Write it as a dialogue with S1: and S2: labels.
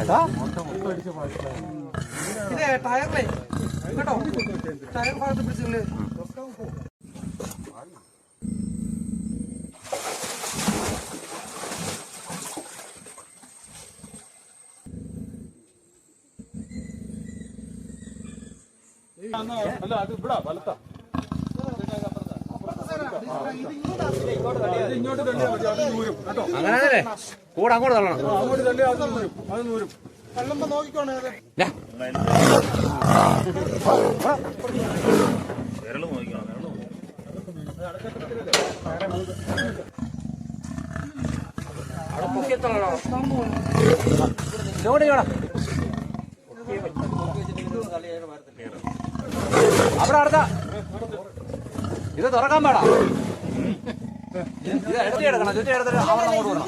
S1: കേട്ടോ.
S2: ഇതേ ടയറിലെ കേട്ടോ, ടയർ ഭാഗത്ത് പിടിച്ചില്ലേ.
S3: അല്ല അത് ഇവിടെ വലത്താ ഇങ്ങോട്ട് തള്ളിയാൽ മതി, അത് ദൂരം കേട്ടോ.
S1: അങ്ങനെയാണല്ലേ കൂടെ അങ്ങോട്ട് തള്ളണം.
S3: അങ്ങോട്ട് തള്ളിയാൽ അത് ദൂരം, അത് ദൂരം.
S2: വെള്ളുമ്പോ നോക്കിക്കോണേ.
S1: അവിടെ പൊക്കിയെത്തണോ ഇങ്ങോട്ട് ചെയ്യണം. അവിടെ അടുത്ത ഇത് തുറക്കാൻ പാടാ. ഇത് എടുത്ത് എടുക്കണം, ചുറ്റി എടുത്തിട്ട് അവിടെ അങ്ങോട്ട് പോകണം.